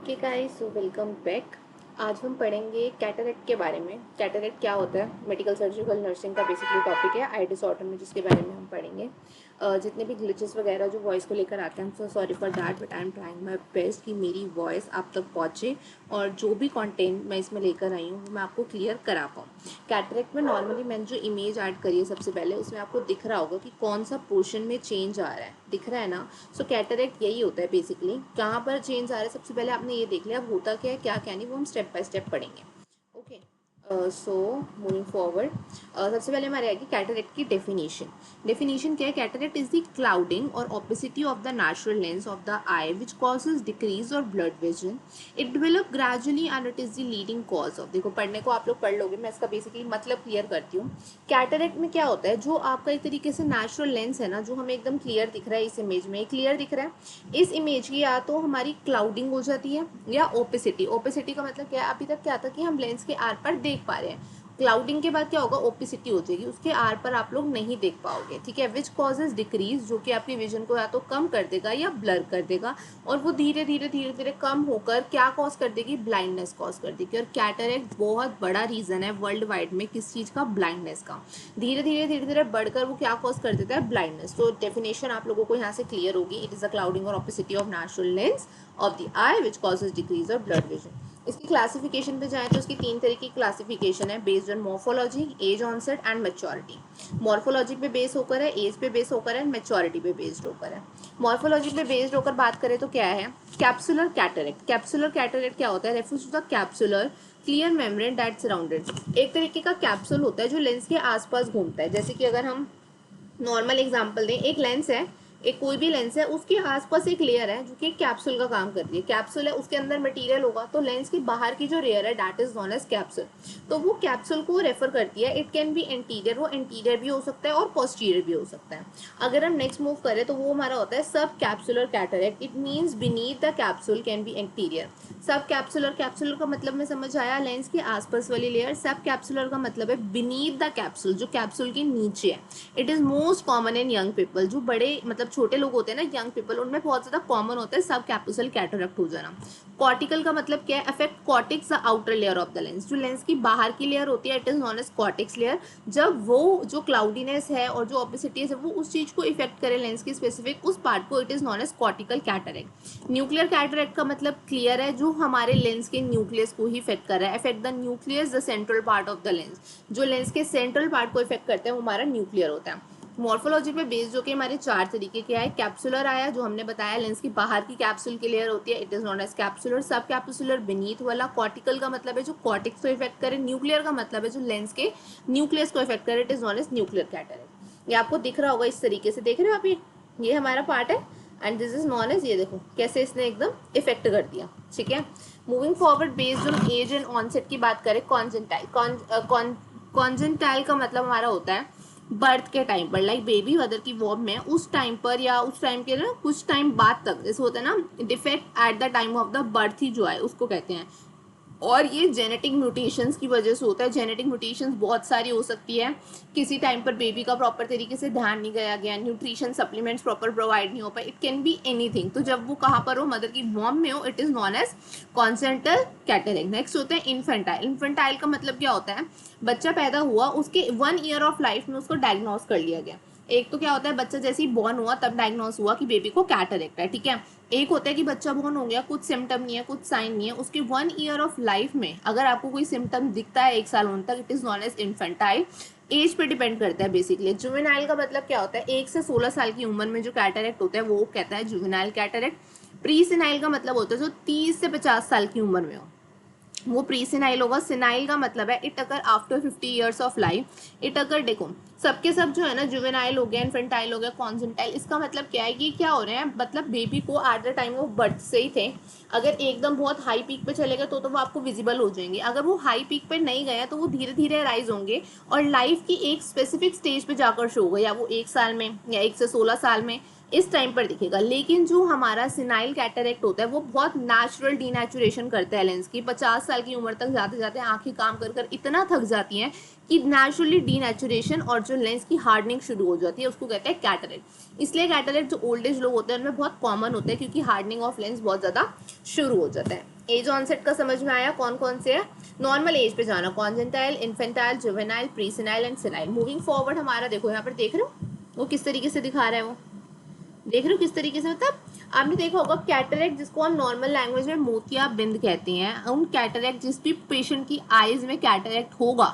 Okay guys, so welcome back. आज हम पढ़ेंगे कैटरेक्ट के बारे में। कैटरेक्ट क्या होता है? मेडिकल सर्जिकल नर्सिंग का बेसिकली टॉपिक है, आई डिसऑर्डर में, जिसके बारे में हम पढ़ेंगे। जितने भी ग्लिचेस वगैरह जो वॉइस को लेकर आते हैं, so sorry for that, but I am trying my best कि मेरी वॉइस आप तक पहुँचे और जो भी कंटेंट मैं इसमें लेकर आई हूँ वो मैं आपको क्लियर करा पाऊँ। कैटरेक्ट में नॉर्मली मैंने जो इमेज ऐड करी है सबसे पहले, उसमें आपको दिख रहा होगा कि कौन सा पोर्शन में चेंज आ रहा है। दिख रहा है ना? सो कैटरेक्ट यही होता है बेसिकली। कहाँ पर चेंज आ रहा है सबसे पहले आपने ये देख लिया। अब होता क्या है, क्या क्या नहीं, वो हम स्टेप बाय स्टेप पढ़ेंगे। ओके, सो मूविंग फॉरवर्ड, सबसे पहले हमारे आएगी कैटरेक्ट की डेफिनेशन। डेफिनेशन क्या है? कैटरेक्ट इज द क्लाउडिंग और opacity of the natural lens of the eye which causes decrease और blurred vision. It develop gradually and it is the leading cause of. देखो, पढ़ने को आप लोग पढ़ लोगे, मैं इसका बेसिकली मतलब क्लियर करती हूँ। कैटरेक्ट में क्या होता है? जो आपका एक तरीके से नेचुरल लेंस है ना, जो हमें एकदम क्लियर दिख रहा है, इस इमेज में क्लियर दिख रहा है, इस इमेज की या तो हमारी क्लाउडिंग हो जाती है या ओपेसिटी। ओपेसिटी का मतलब क्या है? अभी तक क्या था कि हम लेंस के आर पर देख पा रहे हैं। क्लाउडिंग के बाद क्या होगा? ओपेसिटी हो जाएगी, उसके आर पर आप लोग नहीं देख पाओगे। ठीक है, विच कॉजेज डिक्रीज, जो कि आपकी विजन को या तो कम कर देगा या ब्लर कर देगा, और वो धीरे धीरे धीरे धीरे कम होकर क्या कॉज कर देगी? ब्लाइंडनेस कॉज कर देगी। और कैटरेक्ट बहुत बड़ा रीजन है वर्ल्ड वाइड में किस चीज का? ब्लाइंडनेस का। धीरे धीरे धीरे धीरे बढ़कर वो क्या कॉज कर देता है? ब्लाइंडनेस। तो डेफिनेशन आप लोगों को यहाँ से क्लियर होगी। इट इज अ क्लाउडिंग और opacity of natural lens of the eye which causes decrease और ब्लड विजन। इसकी क्लासिफिकेशन पे जाएं तो इसकी तीन तरह की क्लासिफिकेशन है, based on morphology, age onset and maturity. Morphology पे बेस होकर है, एज पे बेस होकर है, मैच्योरिटी पे बेस्ड होकर है। मॉर्फोलॉजी पे बेस्ड होकर बात करें तो क्या है? Capsular cataract. कैप्सुलर कैटरेक्ट क्या होता है? Refers to the capsular clear membrane that surrounded. एक तरीके का कैप्सूल होता है जो लेंस के आसपास घूमता है। जैसे कि अगर हम नॉर्मल एग्जांपल दें, एक लेंस है, एक कोई भी लेंस है, उसके आसपास एक लेयर है जो कि कैप्सूल का काम कर रही है। कैप्सूल है, उसके अंदर मटेरियल होगा, तो लेंस की बाहर की जो लेयर है that is known as capsule. तो वो कैप्सूल को रेफर करती है। इट कैन बी एंटीरियर, वो एंटीरियर भी हो सकता है और पोस्टीरियर भी हो सकता है। अगर हम नेक्स्ट मूव करें तो वो हमारा होता है सब capsular cataract. It means beneath the capsule can be anterior. सब कैप्सुलर, कैप्सुलर का मतलब में समझ आया, लेंस के आसपास वाली लेयर। सब कैप्सुलर का मतलब है बीनीथ द कैप्सूल, जो कैप्सूल के नीचे है। It is most common in young people. जो बड़े मतलब छोटे लोग होते हैं ना, यंग पीपल, उनमें बहुत ज्यादा कॉमन होता है सब कैप्सूल कैटरेक्ट हो जाना। कॉर्टिकल का मतलब क्या है? Affect cortex the outer layer of the lens. जो लेंस की बाहर की लेयर होती है, it is known as cortex layer. जब वो जो क्लाउडीनेस है और जो ऑपेसिटी है, वो उस चीज को इफेक्ट करे लेंस की स्पेसिफिक उस पार्ट को, it is known as cortical cataract. Nuclear cataract का मतलब क्लियर है, जो हमारे लेंस के न्यूक्लियस को ही इफेक्ट कर रहा है। Affect the nucleus the central part of the lens. जो लेंस के सेंट्रल पार्ट को इफेक्ट करता है वो हमारा न्यूक्लियर होता है। मॉर्फोलॉजी पे बेस्ड जो कि हमारे चार तरीके के आए। कैप्सुलर आया, जो हमने बताया लेंस की बाहर की कैप्सूल की लेयर होती है, it is known as capsular. Subcapsular beneath वाला। कॉर्टिकल का मतलब है जो कॉर्टिक्स को इफेक्ट करे। न्यूक्लियर का मतलब है जो लेंस के न्यूक्लियस को इफेक्ट करे, it is known as nuclear cataract. ये आपको दिख रहा होगा इस तरीके से, देख रहे हो आप? ये हमारा पार्ट है and this is known as, ये देखो कैसे इसने एकदम इफेक्ट कर दिया। ठीक है, moving forward, based on age and onset की बात करें, कॉन्जेंटाइल। कॉन्जेंटाइल का मतलब हमारा होता है बर्थ के टाइम पर, लाइक बेबी मदर की वॉर्म में उस टाइम पर, या उस टाइम के ना कुछ टाइम बाद तक, जैसे होता है ना defect at the time of the birth ही जो है उसको कहते हैं। और ये जेनेटिक म्यूटेशंस की वजह से होता है। जेनेटिक म्यूटेशंस बहुत सारी हो सकती है। किसी टाइम पर बेबी का प्रॉपर तरीके से ध्यान नहीं गया गया, न्यूट्रिशन सप्लीमेंट्स प्रॉपर प्रोवाइड नहीं हो पाए, इट कैन बी एनीथिंग। तो जब वो कहाँ पर हो? मदर की वॉर्म में हो, it is known as congenital cataract. Next होते हैं इन्फेंटाइल। इन्फेंटाइल का मतलब क्या होता है? बच्चा पैदा हुआ, उसके 1 ईयर ऑफ लाइफ में उसको डायग्नोज कर लिया गया। एक तो क्या होता है, बच्चा जैसे ही बॉर्न हुआ तब डायग्नोज हुआ कि बेबी को कैटरेक्ट है। ठीक है, एक होता है कि बच्चा बॉर्न हो गया, कुछ सिम्टम नहीं है, कुछ साइन नहीं है, उसके 1 ईयर ऑफ लाइफ में अगर आपको कोई सिम्टम दिखता है 1 साल होने तक, it is known as infantile. Age पे डिपेंड करता है बेसिकली। जुवेनाइल का मतलब क्या होता है? 1 से 16 साल की उम्र में जो कैटरेक्ट होता है वो कहता है जुवेनाइल कैटरेक्ट। प्री सिनाइल का मतलब होता है जो 30 से 50 साल की उम्र में हो, वो प्री सिनाइल होगा। सिनाइल का मतलब है it occur after 50 years of life. It occur, देखो सबके सब जो है ना, जुवेनाइल हो गया, इन्फेंटाइल हो गया, कॉन्जेंटाइल, इसका मतलब क्या है? ये क्या हो रहे हैं? मतलब बेबी को eight the time of birth से ही थे। अगर एकदम बहुत हाई पीक पे चले गए तो वो आपको विजिबल हो जाएंगे। अगर वो हाई पीक पे नहीं गए तो वो धीरे धीरे राइज होंगे और लाइफ की एक स्पेसिफिक स्टेज पे जाकर शो होगा, या वो 1 साल में या 1 से 16 साल में, इस टाइम पर दिखेगा। लेकिन जो हमारा सिनाइल कैटरेक्ट होता है वो बहुत नेचुरल डीनेचुरेशन करता है लेंस की। 50 साल की उम्र तक जाते जाते आंखें काम कर कर इतना थक जाती हैं कि नेचुरली डीनेचुरेशन और जो लेंस की हार्डनिंग शुरू हो जाती है, उसको कहते हैं कैटरेक्ट। इसलिए कैटरेक्ट जो ओल्ड एज लोग होते हैं उनमें बहुत कॉमन होता है, क्योंकि हार्डनिंग ऑफ लेंस बहुत ज़्यादा शुरू हो जाता है। एज ऑनसेट का समझ में आया, कौन कौन से है? नॉर्मल एज पे जाना, congenital, infantile, juvenile, presenile and senile. Moving forward हमारा देखो यहाँ पर देख रहे हो वो किस तरीके से दिखा रहा है, वो देख रहे हो किस तरीके से, मतलब आपने देखा होगा कैटरेक्ट जिसको हम नॉर्मल लैंग्वेज में मोतिया बिंद कहते हैं, उन कैटरेक्ट जिस भी पेशेंट की आईज में कैटरेक्ट होगा,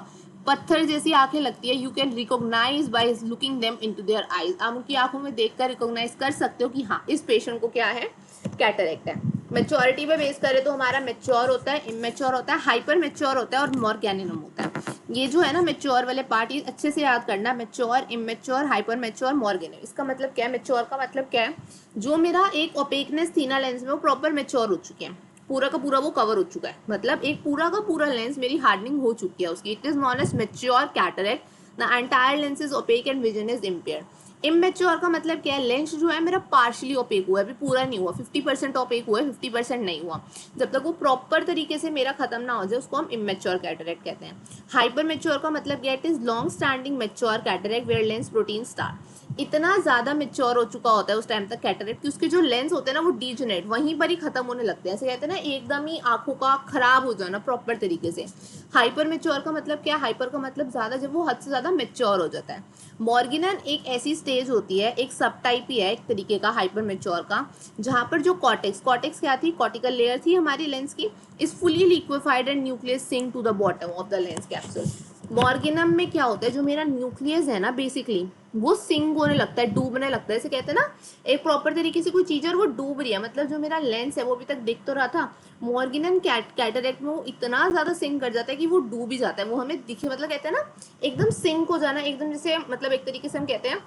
पत्थर जैसी आंखें लगती है, you can recognise by looking them into their eyes. आप उनकी आंखों में देखकर रिकॉग्नाइज कर सकते हो कि हाँ इस पेशेंट को क्या है, कैटरेक्ट है। मेच्योरिटी पे बेस करें तो हमारा मेच्योर होता है, इमेच्योर होता है, हाइपर मेच्योर होता है और मॉर्गेनिनम होता है। ये जो है ना मेच्योर वाले पार्ट, ये अच्छे से याद करना, मेच्योर, इमेच्योर, हाइपर मेच्योर, मॉर्गेनिनम। इसका मतलब क्या है? मेच्योर का मतलब क्या है? जो मेरा एक ओपेकनेस थी ना लेंस में, वो प्रॉपर मेच्योर हो चुके हैं, पूरा का पूरा वो कवर हो चुका है, मतलब एक पूरा का पूरा लेंस मेरी हार्डनिंग हो चुकी है उसकी। It is known as mature cataract. The entire lens is opaque and vision is impaired. Immature का मतलब क्या है? लेंस जो है मेरा पार्शियली ओपेक हुआ है, अभी पूरा नहीं हुआ, 50% ओपेक हुआ है, 50% नहीं हुआ। जब तक वो प्रॉपर तरीके से मेरा खत्म ना हो जाए उसको हम इमेच्योर कैटरेक्ट कहते हैं। हाइपर मेच्योर का मतलब क्या? It is long standing mature cataract where lens protein start. इतना ज्यादा मेच्योर हो चुका होता है उस टाइम तक कैटरेक्ट कि उसके जो लेंस होते हैं ना वो डीजेनरेट वहीं पर ही खत्म होने लगते हैं, ऐसे कहते हैं ना एकदम ही आंखों का खराब हो जाना प्रॉपर तरीके से। हाइपर मेच्योर का मतलब क्या? हाइपर का मतलब ज्यादा, जब वो हद से ज्यादा मेच्योर हो जाता है। मॉर्गिनन एक ऐसी स्टेज होती है, एक सब टाइप ही है एक तरीके का हाइपर मेच्योर का, जहां पर जो कॉर्टेक्स क्या थी? कॉर्टिकल लेयर थी हमारी लेंस की, is fully liquefied and nucleus sink to the bottom of the lens capsule. Morgagnian में क्या होता है? जो मेरा न्यूक्लियस है ना बेसिकली वो सिंक होने लगता है, डूबने लगता है, जैसे कहते हैं ना एक प्रॉपर तरीके से कोई चीज और वो डूब रही है, मतलब जो मेरा लेंस है वो अभी तक दिख तो रहा था, मॉर्गिनन कैटरेक्ट में वो इतना ज्यादा सिंक कर जाता है कि वो डूब ही जाता है, वो हमें दिखे, मतलब कहते हैं ना एकदम सिंक हो जाना, एकदम जैसे मतलब एक तरीके से हम कहते हैं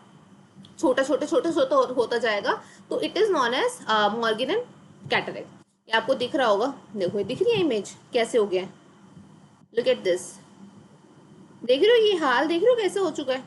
छोटा छोटा छोटा छोटा होता जाएगा, तो it is known as Morgagnian cataract. ये आपको दिख रहा होगा, देखो ये दिख रही है इमेज कैसे हो गया है, लुक एट दिस, देख रहे हो ये हाल, देख रहे हो कैसे हो चुका है,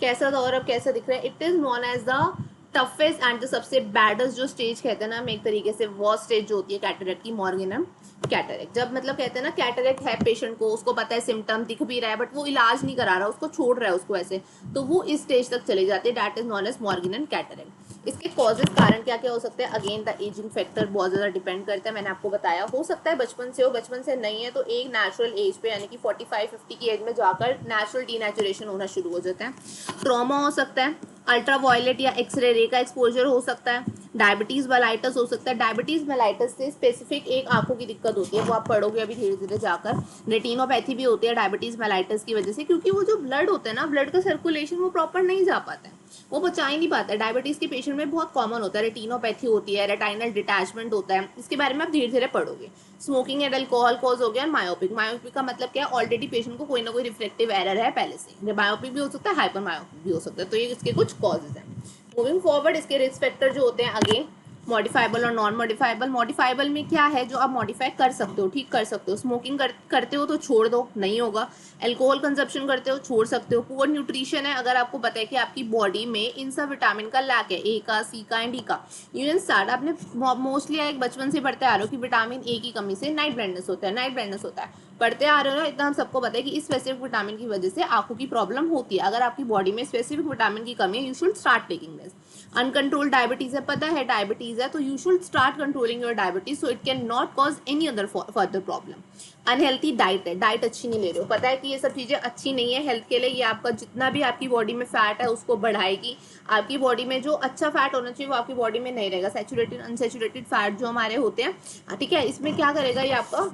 कैसा था और अब कैसा दिख रहा है। It is known as the toughest and जो सबसे बैडेस्ट जो स्टेज कहते हैं ना हम एक तरीके से, वो स्टेज जो होती है कैटरेक्ट की, मॉर्गिनम कैटरेक्ट। जब मतलब कहते हैं ना कैटरेक्ट है पेशेंट को, उसको पता है सिम्टम दिख भी रहा है बट वो इलाज नहीं करा रहा, उसको छोड़ रहा है उसको ऐसे, तो वो इस स्टेज तक चले जाते हैं, that is known as Morgagnian cataract. इसके कॉजेज कारण क्या क्या हो सकते हैं? अगेन द एजिंग फैक्टर बहुत ज्यादा डिपेंड करता है, मैंने आपको बताया, हो सकता है बचपन से हो, बचपन से नहीं है तो एक नेचुरल एज पे यानी कि 45-50 की एज में जाकर नेचुरल डीनेचुरेशन होना शुरू हो जाता है। ट्रॉमा हो सकता है, अल्ट्रावायलेट या एक्सरे रे का एक्सपोजर हो सकता है, डायबिटीज मेलाइटस हो सकता है। डायबिटीज मेलाइटस से स्पेसिफिक एक आंखों की दिक्कत होती है, वो आप पढ़ोगे अभी धीरे धीरे जाकर। रेटिनोपैथी भी होती है डायबिटीज मेलाइटस की वजह से, क्योंकि वो जो ब्लड होता है ना, ब्लड का सर्कुलेशन वो प्रॉपर नहीं जा पाता है, वो बचा ही नहीं पाता है। डायबिटीज के पेशेंट में बहुत कॉमन होता है, रेटिनोपैथी होती है, रेटाइनल डिटैचमेंट होता है, इसके बारे में आप धीरे धीरे पढ़ोगे। स्मोकिंग एंड अल्कोहल कॉज हो गया। मायोपिक, मायोपिक का मतलब क्या है? ऑलरेडी पेशेंट को कोई ना कोई रिफ्लेक्टिव एरर है पहले से, मायोपिक भी हो सकता है, हाइपर मायोपिक भी हो सकता है, तो ये इसके कुछ कॉजेज हैं। मूविंग फॉरवर्ड इसके रिस्क फैक्टर जो होते हैं अगेन मॉडिफाइबल और नॉन मॉडिफाइबल। मॉडिफाइबल में क्या है? जो आप मॉडिफाई कर सकते हो, ठीक कर सकते हो। स्मोकिंग करते हो तो छोड़ दो, नहीं होगा। एल्कोहल कंजप्शन करते हो, छोड़ सकते हो। पुअर न्यूट्रिशन है, अगर आपको पता है कि आपकी बॉडी में इन सब विटामिन का लैक है, ए का, सी का एंड डी का, यू कैन स्टार्ट। आपने मोस्टली एक बचपन से पढ़ते आ रहे हो कि विटामिन ए की कमी से नाइट ब्लाइंडनेस होता है, नाइट ब्लाइंडनेस होता है, पढ़ते आ रहे हो ना, इतना हम सबको पता है कि इस स्पेसिफिक विटामिन की वजह से आंखों की प्रॉब्लम होती है। अगर आपकी बॉडी में स्पेसिफिक विटामिन की कमी है, you should start taking this. Uncontrolled diabetes है, पता है डायबिटीज है, तो you should start controlling your diabetes so it can not cause any other further problem. Unhealthy diet है, डाइट अच्छी नहीं ले रहे हो, पता है कि ये सब चीजें अच्छी नहीं है हेल्थ के लिए, ये आपका जितना भी आपकी बॉडी में फैट है उसको बढ़ाएगी। आपकी बॉडी में जो अच्छा फैट होना चाहिए वो आपकी बॉडी में नहीं रहेगा, सैचुरेटेड अनसैचुरेटेड फैट जो हमारे होते हैं, ठीक है, इसमें क्या करेगा ये आपका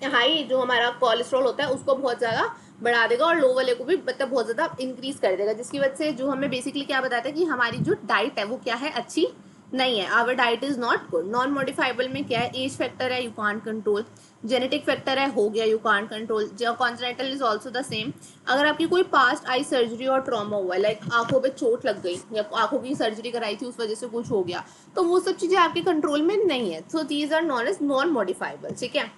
हाई जो हमारा कोलेस्ट्रॉल होता है उसको बहुत ज्यादा बढ़ा देगा और लो वाले को भी मतलब बहुत ज्यादा इंक्रीज कर देगा, जिसकी वजह से जो हमें बेसिकली क्या बताता है कि हमारी जो डाइट है वो क्या है, अच्छी नहीं है। Our diet is not good. Non modifiable में क्या है? एज फैक्टर है, you can't control. Genetic factor है, हो गया, यू कांट कंट्रोल। जो congenital is also the same. अगर आपकी कोई पास्ट आई सर्जरी और ट्रॉमा हुआ है, लाइक आंखों पे चोट लग गई या आंखों की सर्जरी कराई थी उस वजह से कुछ हो गया, तो वो सब चीजें आपके कंट्रोल में नहीं है, so these are known non नॉन मॉडिफाइबल, ठीक है।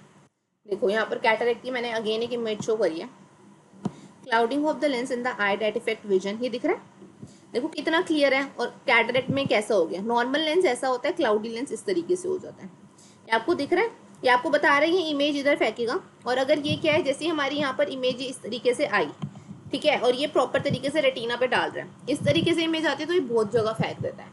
देखो यहाँ पर कैटरेक्ट की मैंने अगेन एक इमेज शो करी है। Clouding of the lens in the eye that effect vision, ये दिख रहा है। देखो कितना क्लियर है। और कैटरेक्ट में कैसा हो गया, नॉर्मल लेंस ऐसा होता है, क्लाउडी लेंस इस तरीके से हो जाता है। ये आपको दिख रहा है, ये आपको बता रही है इमेज इधर फेंकेगा, और अगर ये क्या है, जैसे हमारी यहाँ पर इमेज इस तरीके से आई, ठीक है, और ये प्रॉपर तरीके से रेटिना पे डाल रहा है, इस तरीके से इमेज आती है तो ये बहुत जगह फेंक देता है,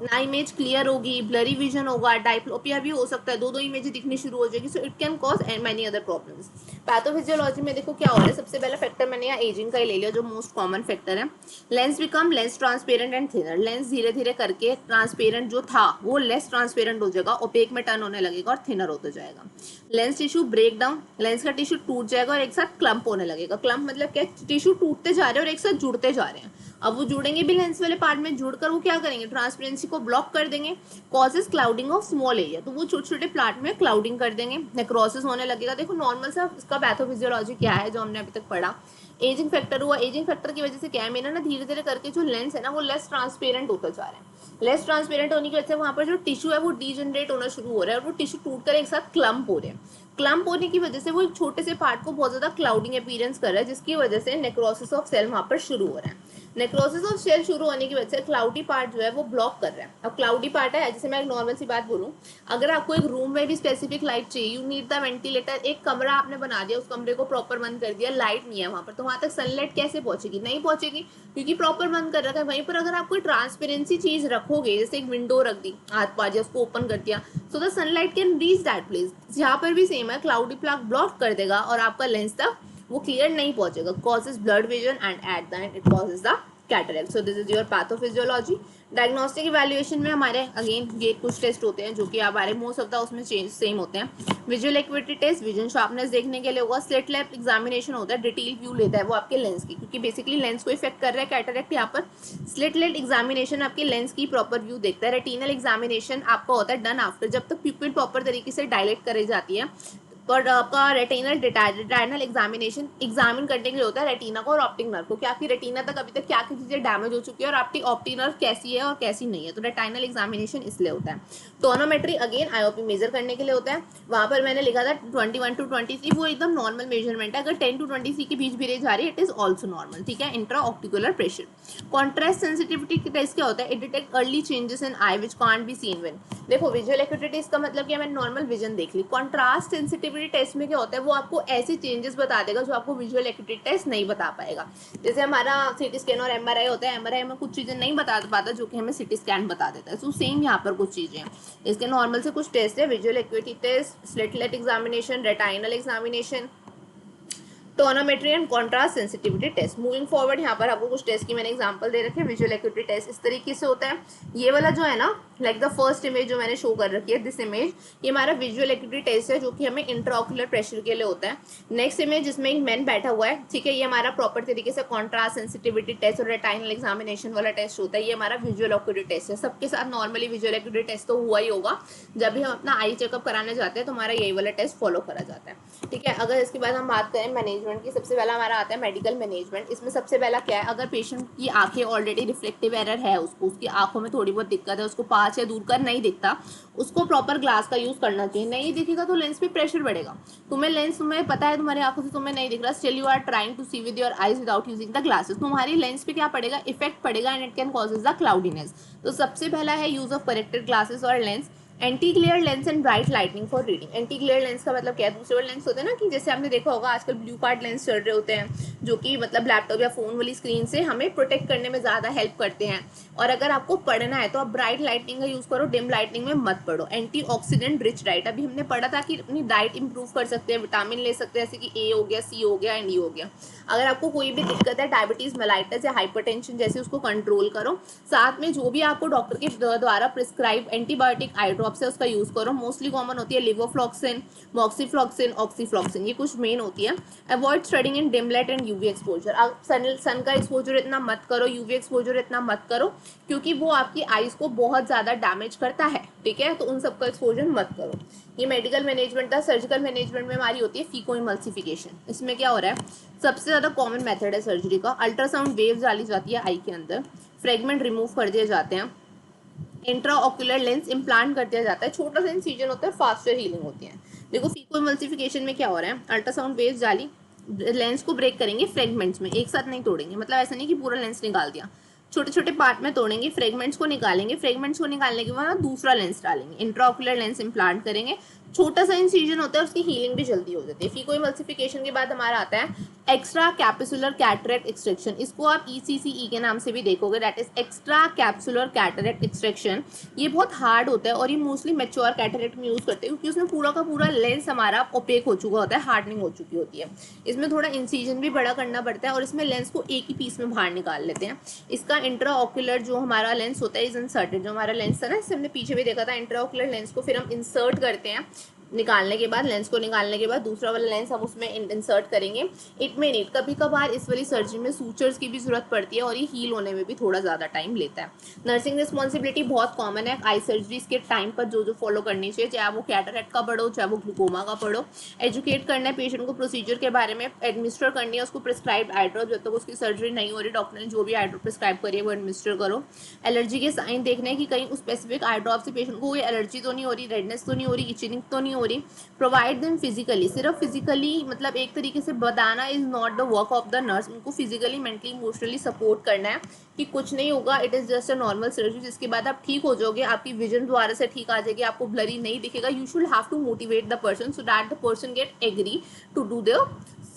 ना इमेज क्लियर होगी, ब्लरी विजन होगा, डाइप्लोपिया भी हो सकता है, दो दो इमेज दिखनी शुरू हो जाएगी। So it can cause many other problems. Pathophysiology में देखो क्या हो रहा है, सबसे पहला फैक्टर मैंने यहाँ एजिंग का ही ले लिया जो मोस्ट कॉमन फैक्टर है। Lens become less transparent and thinner, lens धीरे धीरे करके ट्रांसपेरेंट जो था वो लेस ट्रांसपेरेंट हो जाएगा, ओपेक में टर्न होने लगेगा और थिनर होता जाएगा। Lens tissue break down, lens का टिश्यू टूट जाएगा और एक साथ क्लम्प होने लगेगा। क्लम्प मतलब क्या, टिश्यू टूटते जा रहे हैं और एक साथ जुड़ते जा रहे हैं। अब वो जुड़ेंगे भी लेंस वाले पार्ट में, जुड़कर वो क्या करेंगे, ट्रांसपेरेंसी को ब्लॉक कर देंगे, causes clouding of small area, तो वो छोटे छोटे प्लाट में क्लाउडिंग कर देंगे, नेक्रोसिस होने लगेगा। देखो नॉर्मल सा इसका पैथोफिजियोलॉजी क्या है जो हमने अभी तक पढ़ा, एजिंग फैक्टर हुआ। एजिंग फैक्टर की वजह से क्या है, मेरा ना धीरे धीरे करके जो लेंस है ना वो लेस ट्रांसपेरेंट होता जा रहा है। लेस ट्रांसपेरेंट होने की वजह से वहां पर जो टिश्यू है वो डीजनरेट होना शुरू हो रहा है और वो टिश्यू टूटकर एक साथ क्लम्प हो रहे हैं। क्लम्प होने की वजह से वो एक छोटे से पार्ट को बहुत ज्यादा क्लाउडिंग अपीयरेंस कर रहा है, जिसकी वजह से नेक्रोसिस ऑफ सेल वहां पर शुरू हो रहा है। नेक्रोसिस ऑफ सेल शुरू होने की वजह से क्लाउडी पार्ट जो है वो ब्लॉक कर रहा है। अब क्लाउडी पार्ट है, जैसे मैं एक नॉर्मल सी बात बोलूँ, अगर आपको एक रूम में भी स्पेसिफिक लाइट चाहिए, यू नीड द वेंटिलेटर, एक कमरा आपने बना दिया, उस कमरे को प्रॉपर बंद कर दिया, लाइट नहीं है वहां पर, तो वहां तक सनलाइट कैसे पहुंचेगी, नहीं पहुंचेगी, क्योंकि प्रॉपर बंद कर रखा है। वहीं पर अगर आप कोई ट्रांसपेरेंसी चीज रखोगे, जैसे एक विंडो रख दी हाथ पास, उसको ओपन कर दिया, so the sunlight can reach that place. यहाँ पर भी सेम है, क्लाउडी प्लाक ब्लॉक कर देगा और आपका लेंस तक वो क्लियर नहीं पहुंचेगा, causes blood vision and at the end it causes the cataract. So this is your pathophysiology. Diagnostic evaluation में हमारे अगेन ये कुछ टेस्ट होते हैं जो कि हमारे मोस्ट ऑफ द उसमें चेंज सेम होते हैं। Visual acuity test vision sharpness देखने के लिए होगा। स्लिट लैप एग्जामिनेशन होता है, डिटेल व्यू लेता है वो आपके लेंस की, क्योंकि बेसिकली लेंस को इफेक्ट कर रहा है कैटरेक्ट यहाँ पर। स्लिट लेट एग्जामिनेशन आपके लेंस की प्रॉपर व्यू देखता है। रेटिनल एग्जामिनेशन आपका होता है डन आफ्टर, जब तक प्यूपिल प्रॉपर तरीके से डायलेट करी जाती है। और आपका रेटिनल एग्जामिनेशन एग्जामिन करने के लिए होता है रेटिना को और ऑप्टिक नर्व को, कि आपकी रेटिना तक अभी तक क्या क्या चीजें डैमेज हो चुकी है और आपकी ऑप्टिक नर्व कैसी है और कैसी नहीं है, तो रेटिनल एग्जामिनेशन इसलिए होता है। टोनोमेट्री अगेन आईओपी मेजर करने के लिए होता है। वहां पर मैंने लिखा था 21 to 23, वो एकदम नॉर्मल मेजरमेंट है। अगर 10 to 23 के बीच भी रेंज आ रही है, इट इज ऑल्सो नॉर्मल, ठीक है। Intra ocular pressure. Contrast sensitivity test क्या होता है, it detect early changes in eye which can't be seen when. देखो विजुअल एक्यूटी टेस्ट का मतलब क्या, मैंने नॉर्मल विजन देख ली। कॉन्ट्रास्ट सेंसिटिविटी टेस्ट में क्या होता है, वो आपको ऐसे चेंजेस बता देगा जो आपको विजुअल एक्यूटी टेस्ट नहीं बता पाएगा। जैसे हमारा सीटी स्कैन और एमआरआई होता है, एमआरआई में कुछ चीजें नहीं बता पाता जो कि हमें सीटी स्कैन बता देता है। सो सेम यहाँ पर कुछ चीजें हैं। इसके नॉर्मल से कुछ टेस्ट है, विजुअल एक्यूटी टेस्ट, स्लिट लेट examination, retinal examination, tonometry and contrast sensitivity test. Moving forward यहाँ पर आपको कुछ टेस्ट की मैंने एग्जांपल दे रखे हैं। विजुअल एक्यूटी टेस्ट इस तरीके से होता है। ये वाला जो है ना, लाइक द फर्स्ट इमेज जो मैंने शो कर रखी है, दिस इमेज, ये हमारा विजुअल एक्यूटी टेस्ट है जो कि हमें इंट्राऑक्यूलर प्रेशर के लिए होता है। नेक्स्ट इमेज जिसमें एक मैन बैठा हुआ है, ठीक है, ये हमारा प्रॉपर तरीके से कॉन्ट्रास्ट सेंसिटिविटी टेस्ट और रेटाइनल एग्जामिनेशन वाला टेस्ट होता है। ये हमारा विजुअल एक्यूटी टेस्ट है। सबके साथ नॉर्मली विजुअल एक्यूटी टेस्ट तो हुआ ही होगा, जब भी हम अपना आई चेकअप कराने जाते हैं तो हमारा यही वाला टेस्ट फॉलो करा जाता है, ठीक है। अगर इसके बाद हम बात करें मैनेजमेंट की, सबसे पहला हमारा आता है मेडिकल मैनेजमेंट। इसमें सबसे पहला क्या है, अगर पेशेंट की आंखें ऑलरेडी रिफ्लेक्टिव एरर है, उसको उसकी आंखों में थोड़ी बहुत दिक्कत है, उसको पास या दूर कर नहीं दिखता, उसको प्रॉपर ग्लास का यूज करना चाहिए। नहीं दिखेगा तो लेंस पे प्रेशर बढ़ेगा। तुम्हें लेंस, तुम्हें पता है तुम्हारी आंखों से तुम्हें नहीं दिख रहा, still you are trying to see with your eyes without using the glasses, तुम्हारी लेंस पे क्या पड़ेगा, इफेक्ट पड़ेगा and it can causes the cloudiness. तो सबसे पहला है यूज ऑफ करेक्टेड ग्लासेस और lens. Anti glare lens and bright lightning for reading. Anti glare lens का मतलब क्या है, दूसरे वाले लेंस होते हैं ना, कि जैसे आपने देखा होगा आजकल ब्लू कार्ड लेंस चल रहे होते हैं जो कि मतलब लैपटॉप या फोन वाली स्क्रीन से हमें प्रोटेक्ट करने में ज्यादा हेल्प करते हैं। और अगर आपको पढ़ना है तो आप ब्राइट लाइटनिंग का यूज करो, डिम लाइटनिंग में मत पढ़ो। एंटी ऑक्सीडेंट रिच डाइट, अभी हमने पढ़ा था कि अपनी डाइट इंप्रूव कर सकते हैं, विटामिन ले सकते हैं, जैसे कि ए हो गया, सी हो गया एंड ई हो गया। अगर आपको कोई भी दिक्कत है, डायबिटीज, मेलाइटिस या हाइपरटेंशन जैसे, उसको कंट्रोल करो। साथ में जो भी आपको डॉक्टर के द्वारा प्रिस्क्राइब एंटीबायोटिक आई ड्रॉप्स है उसका यूज करो। मोस्टली कॉमन होती है लिवोफ्लॉक्सिन, मॉक्सीफ्लॉक्सिन, ऑक्सीफ्लॉक्सिन, ये कुछ मेन होती है। Avoid studying in dim light and UV exposure. आप सन का एक्सपोजर इतना मत करो, यूवी एक्सपोजर इतना मत करो, क्योंकि वो आपकी आईज को बहुत ज्यादा डैमेज करता है, ठीक है। तो उन सबका एक्सपोजर मत करो। ये मेडिकल मैनेजमेंट था। सर्जिकल मैनेजमेंट में हमारी होती है फीको इमल्सिफिकेशन। इसमें क्या हो रहा है, सबसे ज्यादा कॉमन मेथड है सर्जरी का। अल्ट्रासाउंड वेव्स डाली जाती है आई के अंदर, फ्रेगमेंट रिमूव कर दिए जाते हैं, इंट्रा ऑक्यूलर लेंस इम्प्लांट कर दिया जाता है, छोटा सा इंसिजन होता है, फास्टर हीलिंग होती है। देखो फीको इमल्सिफिकेशन में क्या हो रहा है, अल्ट्रासाउंड वेव्स डाली, लेंस को ब्रेक करेंगे फ्रेगमेंट्स में, एक साथ नहीं तोड़ेंगे, मतलब ऐसा नहीं कि पूरा लेंस निकाल दिया, छोटे छोटे पार्ट में तोड़ेंगे, फ्रेगमेंट्स को निकालेंगे, फ्रेगमेंट्स को निकालने के बाद दूसरा लेंस डालेंगे, इंट्राओकुलर लेंस इम्प्लांट करेंगे। छोटा सा इंसिजन होता है, उसकी हीलिंग भी जल्दी हो जाती है। फीकोइमल्सिफिकेशन के बाद हमारा आता है एक्स्ट्रा कैप्सुलर कैटरेक्ट एक्सट्रैक्शन। इसको आप ECCE के नाम से भी देखोगे, that is extra capsular cataract extraction. ये बहुत हार्ड होता है और ये मोस्टली मैच्योर कैटरेक्ट में यूज करते हैं, क्योंकि उसमें पूरा का पूरा लेंस हमारा ओपेक हो चुका होता है, हार्डनिंग हो चुकी होती है। इसमें थोड़ा इंसिजन भी बड़ा करना पड़ता है और इसमें लेंस को एक ही पीस में बाहर निकाल लेते हैं। इसका इंट्राओकुलर जो हमारा लेंस होता है इज इंसर्टेड। जो हमारा लेंस था ना, इससे हमने पीछे भी देखा था, इंट्राओकुलर लेंस को फिर हम इंसर्ट करते हैं। निकालने के बाद, लेंस को निकालने के बाद दूसरा वाला लेंस हम उसमें इंसर्ट करेंगे। इट मे नीड, कभी कभार इस वाली सर्जरी में सूचर्स की भी जरूरत पड़ती है और ये हील होने में भी थोड़ा ज़्यादा टाइम लेता है। नर्सिंग रिस्पॉन्सिबिलिटी बहुत कॉमन है आई सर्जरीज के टाइम पर, जो जो फॉलो करनी चाहिए, चाहे वो कैटरेक्ट का पढ़ो चाहे वो ग्लूकोमा का पढ़ो। एजुकेट करना है पेशेंट को प्रोसीजर के बारे में, एडमिनिस्टर करनी है उसको प्रिस्क्राइब आई ड्रॉप। जब तक उसकी सर्जरी नहीं हो रही, डॉक्टर ने जो भी आई ड्रॉप प्रिस्क्राइब करी है वो एडमिनिस्टर करो। एलर्जी के साइन देखने हैं कि कहीं उस स्पेसिफिक आई ड्रॉप से पेशेंट को कोई एलर्जी तो नहीं हो रही, रेडनेस तो नहीं हो रही, इचिंग तो नहीं हो रही। प्रोवाइड देम फिजिकली, सिर्फ फिजिकली मतलब एक तरीके से बताना is not the work of the nurse. उनको फिजिकली, मेंटली, इमोशनली सपोर्ट करना है कि कुछ नहीं होगा, it is just a normal surgery, जिसके बाद आप ठीक हो जाओगे, आपकी विजन दोबारा से ठीक आ जाएगी, आपको ब्लरी नहीं दिखेगा। You should have to motivate the person so that the person get agree to do the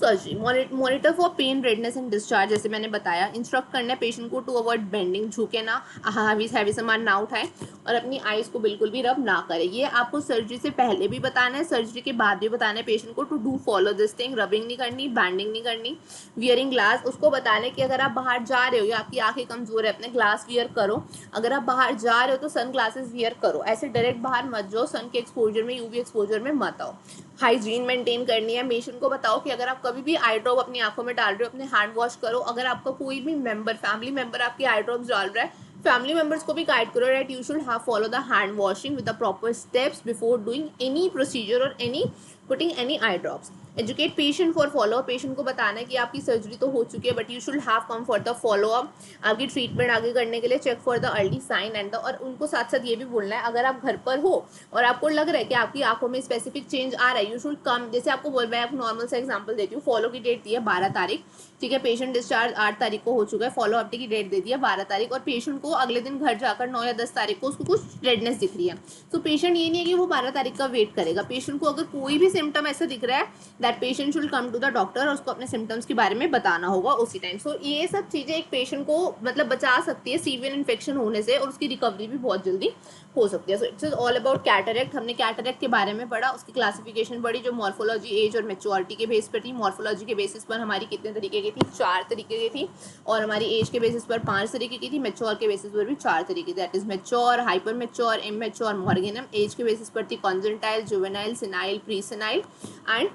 surgery. Monitor for pain, redness and discharge, जैसे मैंने बताया। इंस्ट्रक्ट करना है पेशेंट को टू अवॉइड बेंडिंग, झुके ना, हैवी सामान ना उठाए और अपनी आइज को बिल्कुल भी रब ना करे। ये आपको सर्जरी से पहले भी बताना है, सर्जरी के बाद भी बताना है पेशेंट को to do follow this thing. Rubbing नहीं करनी, बैंडिंग नहीं करनी। वियरिंग ग्लास, उसको बताना है कि अगर आप बाहर जा रहे हो या आपकी आंखें कमजोर है, अपने ग्लास वियर करो। अगर आप बाहर जा रहे हो तो सन ग्लासेस वियर करो, ऐसे डायरेक्ट बाहर मत जाओ, सन के एक्सपोजर में, यूवी एक्सपोजर में मत आओ। हाइजीन मेंटेन करनी है। पेशेंट को बताओ कि अगर आप कभी भी आई ड्रॉप अपनी आंखों में डाल रहे हो, अपने हैंड वॉश करो। अगर आपका कोई भी मेंबर, फैमिली मेंबर आपकी आई ड्रॉप्स डाल रहा है, फैमिली मेंबर्स को भी गाइड करो that you should have follow the hand washing with the proper steps before doing any procedure और any putting any eye drops. Educate patient for follow, patient को बताना है कि आपकी सर्जरी तो हो चुकी है but you should have come for the follow up, आपकी ट्रीटमेंट आगे करने के लिए। Check for the early sign and the, और उनको साथ साथ ये भी बोलना है अगर आप घर पर हो और आपको लग रहा है कि आपकी आंखों में स्पेसिफिक चेंज आ रहा है, यू शुड कम। जैसे आपको बोल, मैं आपको नॉर्मल सा एग्जाम्पल देती हूँ। फॉलो की डेट दी है 12 तारीख, ठीक है, पेशेंट डिस्चार्ज 8 तारीख को हो चुका है, फॉलो अप की डेट दे दी है 12 तारीख, और पेशेंट को अगले दिन घर जाकर 9 या 10 तारीख को उसको कुछ रेडनेस दिख रही है। तो पेशेंट ये नहीं है कि वो 12 तारीख का वेट करेगा। पेशेंट को अगर कोई भी सिम्टम ऐसा दिख रहा है, that patient should come to the doctor और उसको अपने सिम्टम्स के बारे में बताना होगा उसी टाइम। सो ये सब चीज़ें एक पेशेंट को मतलब बचा सकती है सीवियर इन्फेक्शन होने से, और उसकी रिकवरी भी बहुत जल्दी हो सकती है। So it's all about cataract. हमने कैटरेक्ट के बारे में पढ़ा, उसकी क्लासिफिकेशन पढ़ी जो मॉर्फोलॉजी, एज और मेच्योरिटी के बेस पर थी। मॉर्फोलॉजी के बेसिस पर हमारी कितने तरीके की थी? 4 तरीके की थी, और हमारी एज के बेसिस पर 5 तरीके की थी। मेच्योर के बेसिस पर भी 4 तरीके, that is mature, hyper mature, immature, Morgagnian. Age के बेसिस पर थी congenital, juvenile, senile, pre senile and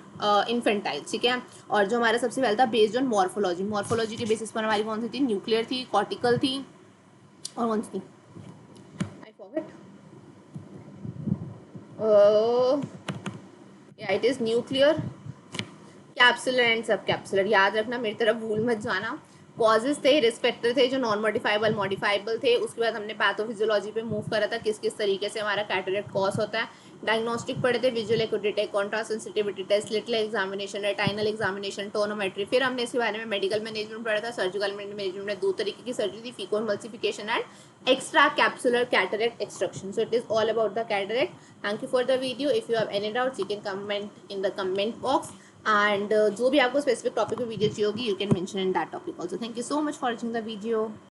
infantile, ठीक है। और जो हमारा सबसे पहले था बेस्ड ऑन मॉर्फोलॉजी, मॉर्फोलॉजी के बेसिस पर हमारी कौन सी थी? न्यूक्लियर थी, कॉर्टिकल थी, और कौन सी थी? I forget. It is nuclear, capsular and सब कैप्सुलर। याद रखना, मेरी तरफ भूल मत जाना। कॉजेज थे, रिस्क फैक्टर थे जो नॉन मॉडिफाइबल, मॉडिफाइबल थे। उसके बाद हमने पैथोफिजियोलॉजी पे मूव करा था, किस किस तरीके से हमारा कैटरेक्ट कॉज होता है। डायग्नोस्टिक पढ़े थे, visual acuity test, contrast sensitivity test, little examination, retinal examination, tonometry. फिर हमने इसके बारे में मेडिकल मैनेजमेंट पढ़ा था। सर्जिकल मैनेजमेंट में 2 तरीके की सर्जरी थी, phacoemulsification and extra capsular cataract extraction. So it is all about the cataract. Thank you for the video. If you have any doubts you can comment in the comment box, and जो भी आपको specific topic पे video चाहिए होगी you can mention in that topic also. Thank you so much for watching the video.